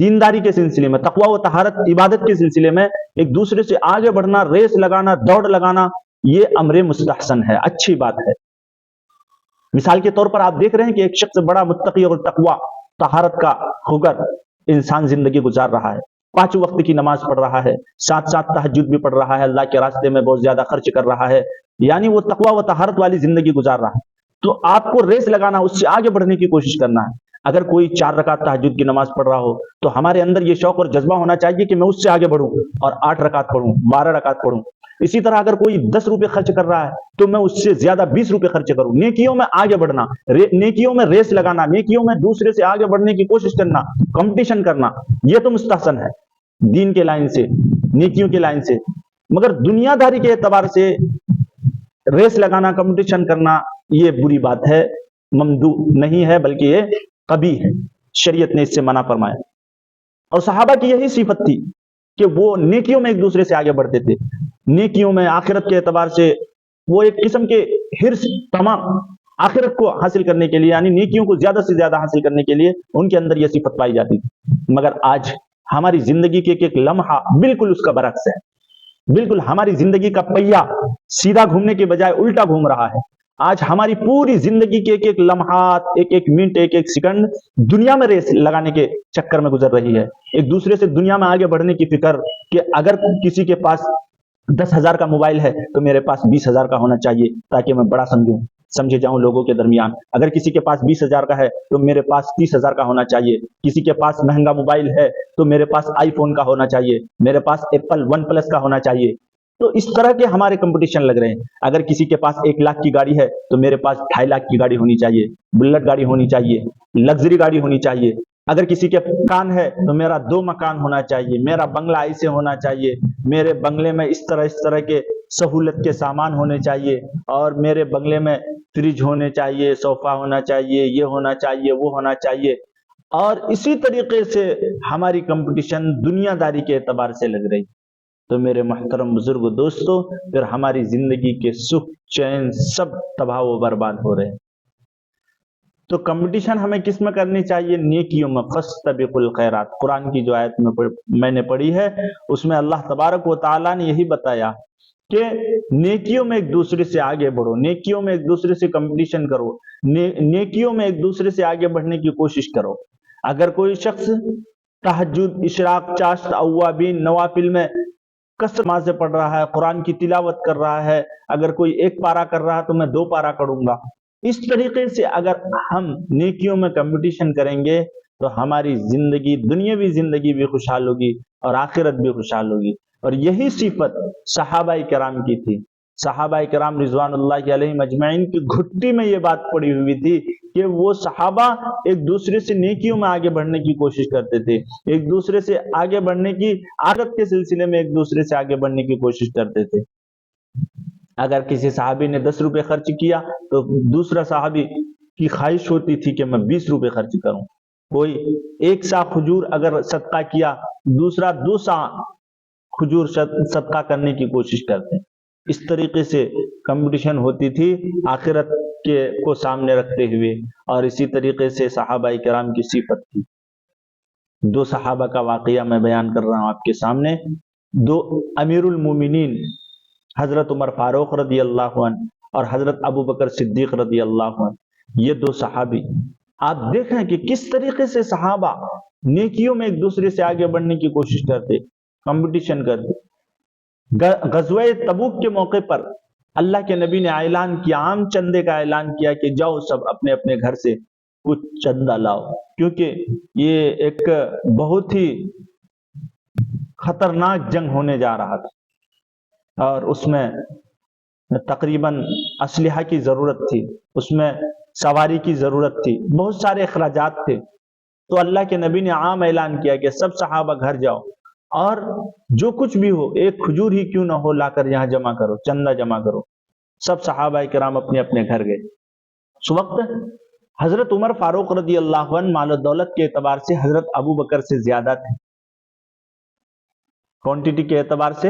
دینداری کے سلسلے میں، تقوی و طہارت عبادت کے سلسلے میں ایک دوسرے سے آگے بڑھنا، ریس لگانا، دوڑ لگانا، یہ امر مستحسن ہے، اچھی بات ہے۔ مثال کے طور پر آپ دیکھ رہے ہیں کہ ایک شخص بڑا متقی اور تقوی طہارت کا ہوگر انسان زندگی گزار رہا ہے، 5 وقت کی نماز پڑھ رہا ہے، ساتھ ساتھ تہجد بھی پڑھ رہا ہے، اللہ کے راستے میں بہت زیادہ خرچ کر رہا ہے، یعنی وہ تقوی و طہارت والی زندگی گزار رہا ہے۔ تو آپ کو ریس لگانا، اس سے آگے بڑھنے کی کوشش کرنا ہے۔ اگر کوئی 4 رکعت تہجد کی نماز پڑھ رہا ہو تو ہمارے اندر یہ شوق اور جذبہ ہونا چاہیے کہ میں اس سے آگے بڑھوں اور 8 رکعت پڑھوں، 12 رکعت پڑھوں۔ اسی طرح اگر کوئی 10 روپے خرچ کر رہا ہے تو میں اس سے زیادہ 20 روپے خرچ کروں۔ نیکیوں میں آگے بڑھنا، نیکیوں میں ریس لگانا، نیکیوں میں دوسرے سے آگے بڑھنے کی کوشش کرنا، کمپٹیشن کرنا، یہ تو مستحسن ہے دین کے لائن سے، نیکیوں کے لائن سے۔ مگر دنیا داری کے اعتبار سے ریس لگانا، کمپٹیشن کرنا، یہ بری بات ہے، ممدوح نہیں ہے، بلکہ یہ قبیح ہے، شریعت نے اس سے منع فرمایا۔ اور صحابہ کی یہی صفت تھی کہ وہ نیکیوں میں ایک دوسرے سے آگے بڑھتے تھے، نیکیوں میں، آخرت کے اعتبار سے وہ ایک قسم کے حرص، تمام آخرت کو حاصل کرنے کے لیے، یعنی نیکیوں کو زیادہ سے زیادہ حاصل کرنے کے لیے ان کے اندر یہ صفت پائی جاتی تھی۔ مگر آج ہماری زندگی کے ایک لمحہ بالکل اس کا برعکس ہے، بالکل ہماری زندگی کا پہیہ سیدھا گھومنے کے بجائے الٹا گھوم رہا ہے۔ آج ہماری پوری زندگی کے ایک لمحات، ایک منٹ، ایک سیکنڈ دنیا میں ریس لگانے کے چکر میں گزر رہی ہے، ایک دوسرے سے دنیا میں آگے بڑھنے کی فکر کہ اگر کسی کے پاس 10,000 کا موبائل ہے تو میرے پاس 20,000 کا ہونا چاہیے تاکہ میں بڑا سمجھے جاؤں لوگوں کے درمیان۔ اگر کسی کے پاس 20,000 کا ہے تو میرے پاس 30,000 کا ہونا چاہیے۔ کسی کے پاس مہنگا موبائل ہے تو میرے پاس آئی فون کا ہونا چاہیے، میرے پاس ایپل 1 پلس کا ہونا چاہیے۔ تو اس طرح کے ہمارے کمپٹیشن لگ رہے ہیں۔ اگر کسی کے پاس 1 لاکھ کی گاڑی ہے تو میرے پاس 2.5 لاکھ کی گاڑی ہونی چاہیے، بلٹ گاڑی ہونی چاہیے، لگژری گاڑی ہونی چاہیے۔ اگر کسی کے مکان ہے تو میرا 2 مکان ہونا چاہیے، میرا بنگلہ ایسے ہونا چاہیے، میرے بنگلے میں اس طرح کے سہولت کے سامان ہونے چاہیے، اور میرے بنگلے میں فریج ہونے چاہیے، صوفہ ہونا چاہیے، یہ ہونا چاہیے، وہ ہونا چاہیے۔ اور اسی طریقے سے ہماری کمپٹیشن دنیا داری کے اعتبار سے لگ رہی۔ تو میرے محترم بزرگ دوستو، پھر ہماری زندگی کے سکھ، چین سب تباہ و برباد ہو رہے ہیں۔ تو کمپٹیشن ہمیں کس میں کرنی چاہیے؟ نیکیوں میں، فاستبقوا الخیرات۔ قرآن کی جو آیت میں نے پڑھی ہے اس میں اللہ تبارک و تعالیٰ نے یہی بتایا کہ نیکیوں میں ایک دوسرے سے آگے بڑھو، نیکیوں میں ایک دوسرے سے کمپٹیشن کرو، نیکیوں میں ایک دوسرے سے آگے بڑھنے کی کوشش کرو۔ اگر کوئی شخص تہجد، اشراق، چاشت، اوابین، نوافل میں کثرت نمازیں پڑھ رہا ہے، قرآن کی تلاوت کر رہا ہے، اگر کوئی 1 پارہ کر رہا ہے تو میں 2 پارہ کروں گا، اس طریقے سے اگر ہم نیکیوں میں کمپٹیشن کریں گے تو ہماری زندگی، دنیاوی زندگی بھی خوشحال ہوگی اور آخرت بھی خوشحال ہوگی۔ اور یہی صفت صحابہ کرام کی تھی۔ صحابہ کرام رضوان اللہ علیہم اجمعین کی گھٹی میں یہ بات پڑی ہوئی تھی کہ وہ صحابہ ایک دوسرے سے نیکیوں میں آگے بڑھنے کی کوشش کرتے تھے، ایک دوسرے سے آگے بڑھنے کی، آخرت کے سلسلے میں ایک دوسرے سے آگے بڑھنے کی کوشش کرتے تھے۔ اگر کسی صحابی نے 10 روپے خرچ کیا تو دوسرا صحابی کی خواہش ہوتی تھی کہ میں 20 روپے خرچ کروں۔ کوئی 1 سا کھجور اگر صدقہ کیا، دوسرا 2 سا کھجور صدقہ کرنے کی کوشش کرتے ہیں۔ اس طریقے سے کمپٹیشن ہوتی تھی آخرت کو سامنے رکھتے ہوئے، اور اسی طریقے سے صحابہ کرام کی صفت تھی۔ 2 صحابہ کا واقعہ میں بیان کر رہا ہوں آپ کے سامنے۔ 2 امیر المومنین حضرت عمر فاروق رضی اللہ عنہ اور حضرت ابو بکر صدیق رضی اللہ عنہ، یہ 2 صحابی آپ دیکھیں کہ کس طریقے سے صحابہ نیکیوں میں ایک دوسرے سے آگے بڑھنے کی کوشش کرتے، کمپٹیشن کرتے۔ غزوہ تبوک کے موقع پر اللہ کے نبی نے اعلان کیا، عام چندے کا اعلان کیا کہ جاؤ سب اپنے اپنے گھر سے کچھ چندہ لاؤ، کیونکہ یہ ایک بہت ہی خطرناک جنگ ہونے جا رہا تھا، اور اس میں تقریباً اسلحہ کی ضرورت تھی، اس میں سواری کی ضرورت تھی، بہت سارے اخراجات تھے۔ تو اللہ کے نبی نے عام اعلان کیا کہ سب صحابہ گھر جاؤ، اور جو کچھ بھی ہو، 1 کھجور ہی کیوں نہ ہو، لا کر یہاں جمع کرو، چندہ جمع کرو۔ سب صحابہ کرام اپنے اپنے گھر گئے۔ اس وقت حضرت عمر فاروق رضی اللہ عنہ مال و دولت کے اعتبار سے حضرت ابو بکر سے زیادہ تھے، کوانٹٹی کے اعتبار سے